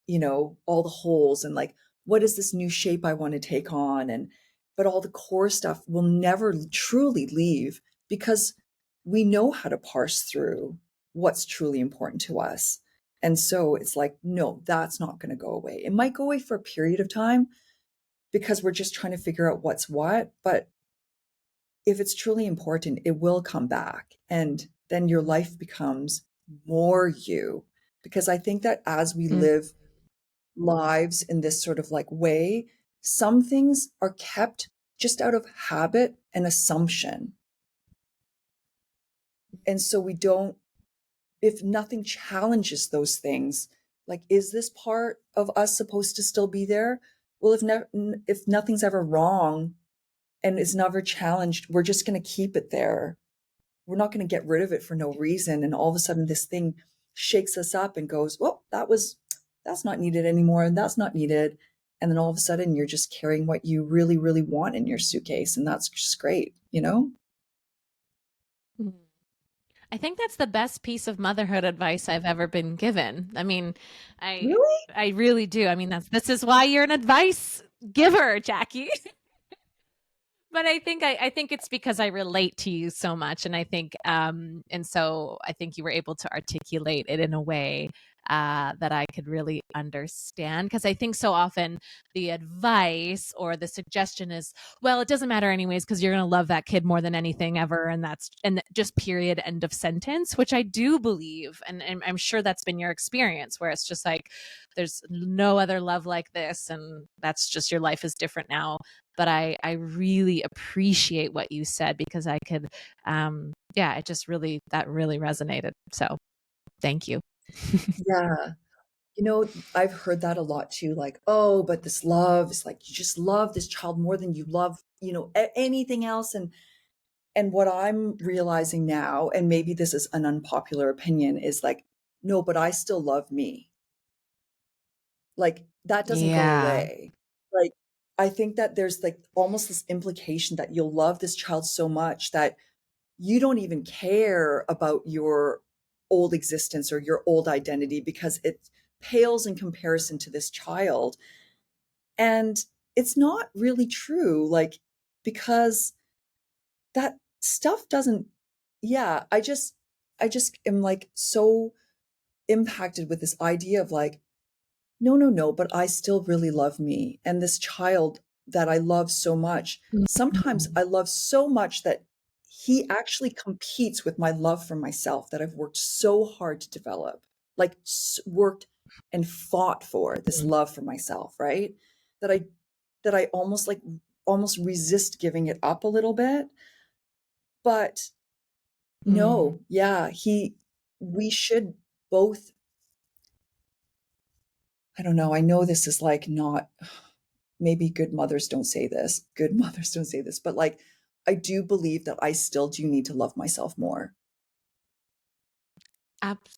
you know, all the holes and like, what is this new shape I want to take on? And, but all the core stuff will never truly leave because we know how to parse through what's truly important to us. And so it's like, no, that's not going to go away. It might go away for a period of time because we're just trying to figure out what's what. But if it's truly important, it will come back. And then your life becomes more you. Because I think that as we Mm. live lives in this sort of like way, some things are kept just out of habit and assumption. And so we don't, if nothing challenges those things, like, is this part of us supposed to still be there? Well, if nothing's ever wrong and is never challenged, we're just going to keep it there. We're not going to get rid of it for no reason. And all of a sudden this thing shakes us up and goes, well, that's not needed anymore. And that's not needed. And then all of a sudden you're just carrying what you really, really want in your suitcase. And that's just great, you know? Mm. I think that's the best piece of motherhood advice I've ever been given. I mean, I Really? I really do. I mean, this is why you're an advice giver, Jackie. But I think it's because I relate to you so much, and I think and so I think you were able to articulate it in a way that I could really understand. Because I think so often the advice or the suggestion is, well, it doesn't matter anyways because you're going to love that kid more than anything ever, and that's and just period, end of sentence. Which I do believe, and I'm sure that's been your experience, where it's just like there's no other love like this, and that's just your life is different now. But I really appreciate what you said because I could yeah, it just really that really resonated. So thank you. Yeah. You know, I've heard that a lot too, like, oh, but this love is like, you just love this child more than you love, anything else. And what I'm realizing now, and maybe this is an unpopular opinion, is like, no, but I still love me. Like, that doesn't go Yeah. away. Like, I think that there's like almost this implication that you'll love this child so much that you don't even care about your old existence or your old identity because it pales in comparison to this child. And it's not really true, like, because that stuff doesn't, yeah, I just am like so impacted with this idea of like, no, no, no, but I still really love me. And this child that I love so much, sometimes Mhm. I love so much that he actually competes with my love for myself that I've worked so hard to develop, like worked and fought for this love for myself, right? That I that I almost resist giving it up a little bit. But Mm. no, yeah, we should both, I don't know, I know this is like not, maybe good mothers don't say this, but like, I do believe that I still do need to love myself more.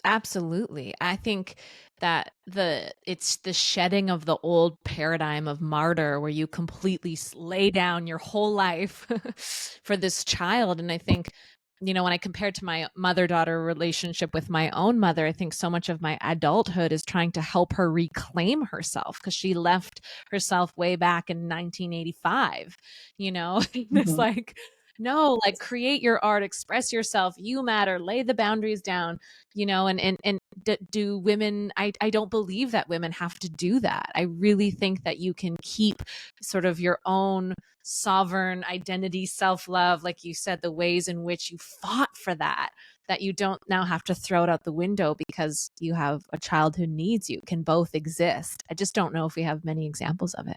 Absolutely. I think that it's the shedding of the old paradigm of martyr where you completely lay down your whole life for this child. And I think, when I compare to my mother-daughter relationship with my own mother, I think so much of my adulthood is trying to help her reclaim herself because she left herself way back in 1985, it's Mhm. like, no, like create your art, express yourself, you matter, lay the boundaries down, do women, I don't believe that women have to do that. I really think that you can keep sort of your own sovereign identity, self-love, like you said, the ways in which you fought for that you don't now have to throw it out the window because you have a child who needs you, can both exist. I just don't know if we have many examples of it.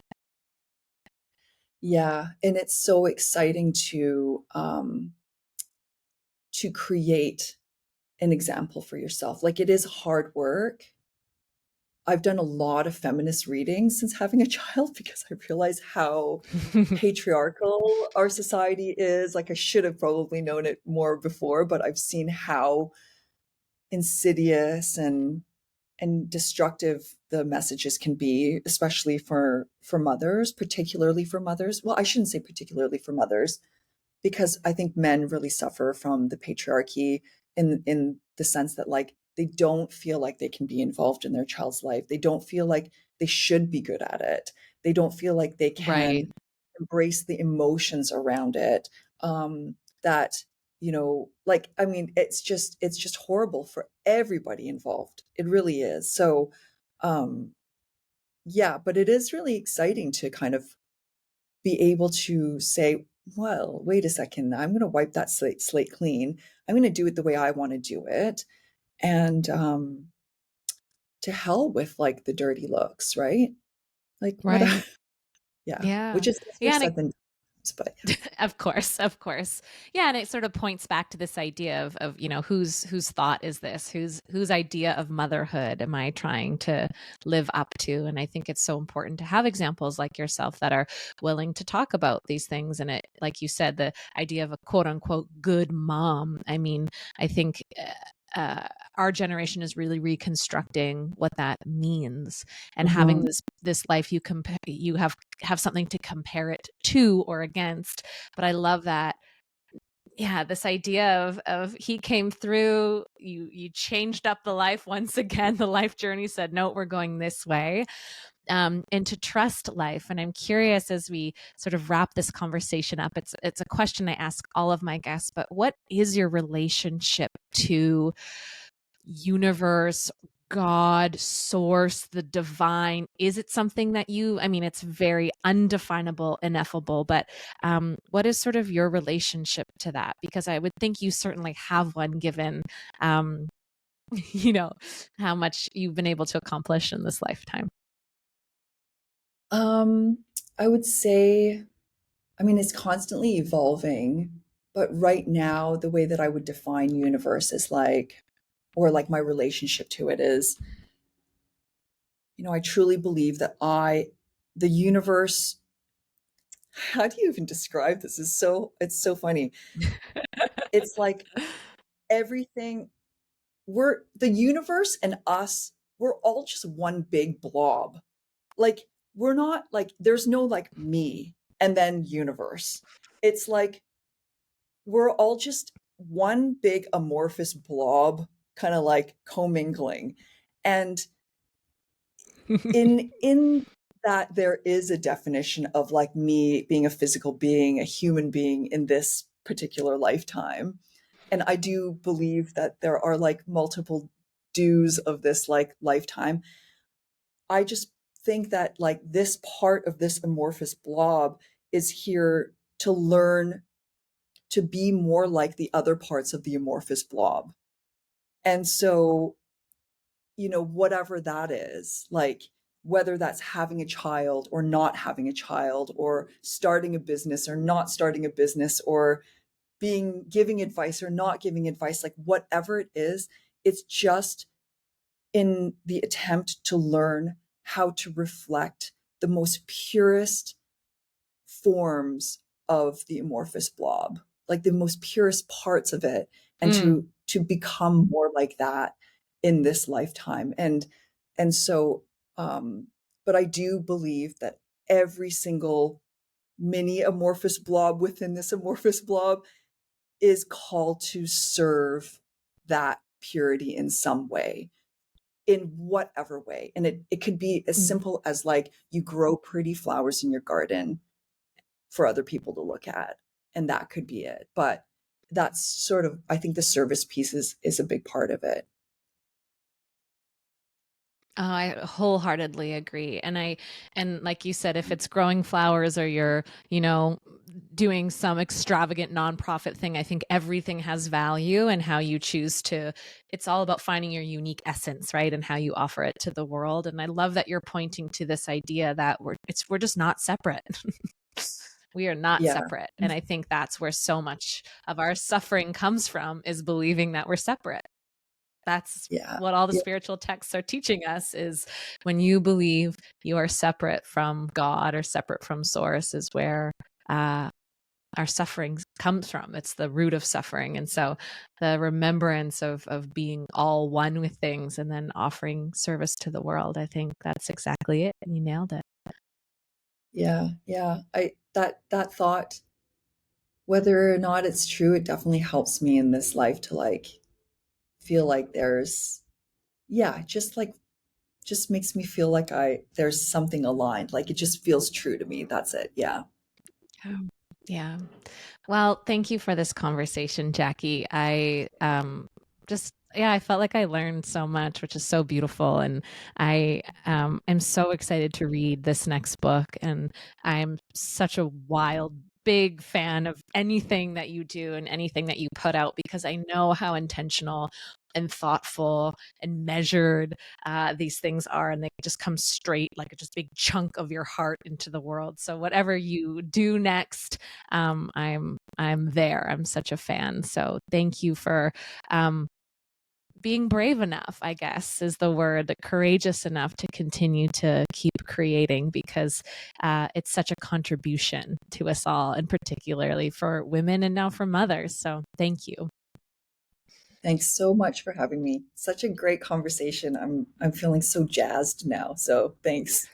Yeah, and it's so exciting to create an example for yourself. Like, it is hard work. I've done a lot of feminist reading since having a child because I realize how patriarchal our society is. Like, I should have probably known it more before, but I've seen how insidious and destructive the messages can be, especially for mothers, particularly for mothers. Well, I shouldn't say particularly for mothers, because I think men really suffer from the patriarchy in the sense that, like, they don't feel like they can be involved in their child's life. They don't feel like they should be good at it. They don't feel like they Right. can embrace the emotions around it. That, like, I mean, it's just horrible for everybody involved. It really is. So, um, yeah, but it is really exciting to kind of be able to say, well, wait a second, I'm going to wipe that slate clean. I'm going to do it the way I want to do it. And to hell with like the dirty looks, right? Like what? Right. Yeah, Yeah. which is easier Yeah. And said than done, but of course, of course. Yeah, and it sort of points back to this idea of, whose thought is this? Whose idea of motherhood am I trying to live up to? And I think it's so important to have examples like yourself that are willing to talk about these things. And it, like you said, the idea of a quote unquote good mom. I mean, I think our generation is really reconstructing what that means, and having Mhm. this life you have something to compare it to or against. But I love that, yeah, this idea of he came through, you changed up the life once again. The life journey said, no, we're going this way. And to trust life. And I'm curious, as we sort of wrap this conversation up, it's a question I ask all of my guests, but what is your relationship to universe, God, source, the divine? Is it something that I mean, it's very undefinable, ineffable, but what is sort of your relationship to that? Because I would think you certainly have one, given, um, you know, how much you've been able to accomplish in this lifetime. Um, I would say, I mean, it's constantly evolving, but right now, the way that I would define universe is like, or like my relationship to it is, I truly believe that the universe, how do you even describe this? It's so funny. It's like everything, the universe and us, we're all just one big blob. Like, we're not like, there's no like me and then universe. It's like, we're all just one big amorphous blob, kind of like commingling. And in that there is a definition of like me being a physical being, a human being in this particular lifetime. And I do believe that there are like multiple dues of this like lifetime. I just think that like this part of this amorphous blob is here to learn to be more like the other parts of the amorphous blob. And so, whatever that is, like whether that's having a child or not having a child, or starting a business or not starting a business, or giving advice or not giving advice, like whatever it is, it's just in the attempt to learn how to reflect the most purest forms of the amorphous blob, like the most purest parts of it, and Mm, to become more like that in this lifetime. And so, but I do believe that every single mini amorphous blob within this amorphous blob is called to serve that purity in some way, in whatever way. And it could be as mm. simple as like you grow pretty flowers in your garden for other people to look at, and that could be it. But that's sort of, I think the service piece is a big part of it. Oh, I wholeheartedly agree. And like you said, if it's growing flowers or you're, doing some extravagant nonprofit thing, I think everything has value, and how you choose to, it's all about finding your unique essence, right? And how you offer it to the world. And I love that you're pointing to this idea that we're just not separate. We are not Yeah. separate. And I think that's where so much of our suffering comes from, is believing that we're separate. That's Yeah. what all the Yeah. spiritual texts are teaching us, is when you believe you are separate from God or separate from source, is where our suffering comes from. It's the root of suffering. And so the remembrance of being all one with things and then offering service to the world, I think that's exactly it. You nailed it. Yeah. Yeah. That thought, whether or not it's true, it definitely helps me in this life to like feel like there's, yeah, just makes me feel like there's something aligned. Like it just feels true to me. That's it. Yeah. Yeah. Yeah. Well, thank you for this conversation, Jackie. I just, yeah, I felt like I learned so much, which is so beautiful. And I am so excited to read this next book. And I'm such a wild big fan of anything that you do and anything that you put out, because I know how intentional and thoughtful and measured these things are, and they just come straight like a just big chunk of your heart into the world. So whatever you do next, I'm there. I'm such a fan. So thank you for being brave enough, I guess is the word, courageous enough to continue to keep creating, because it's such a contribution to us all, and particularly for women and now for mothers. So thank you. Thanks so much for having me. Such a great conversation. I'm feeling so jazzed now. So thanks.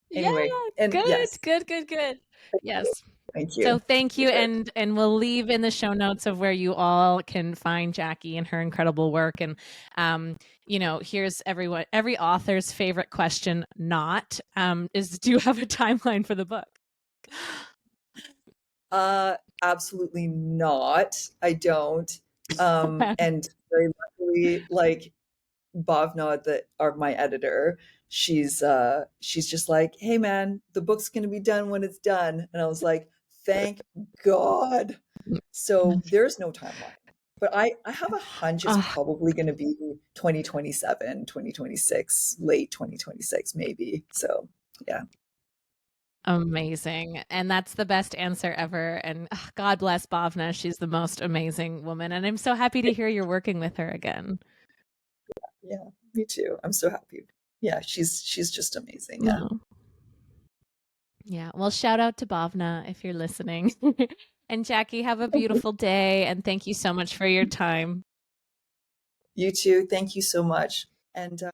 Yeah, Anyway, and good, yes, good, good, good. Yes. thank So you. thank you, Good. and we'll leave in the show notes of where you all can find Jackie and her incredible work. And here's every author's favorite question, not is, do you have a timeline for the book? Absolutely not. I don't. And very luckily, like Bhavna, that are my editor, she's just like, hey man, the book's gonna be done when it's done. And I was like, thank God. So there's no timeline. But I have a hunch it's Oh, probably gonna be 2027, 2026, late 2026, maybe. So yeah. amazing. And that's the best answer ever. And God bless Bhavna. She's the most amazing woman. And I'm so happy to hear you're working with her again. Yeah, me too. I'm so happy. Yeah, she's just amazing. Yeah. Oh, yeah. Well, shout out to Bhavna if you're listening. And Jackie, have a beautiful day. And thank you so much for your time. You too. Thank you so much. And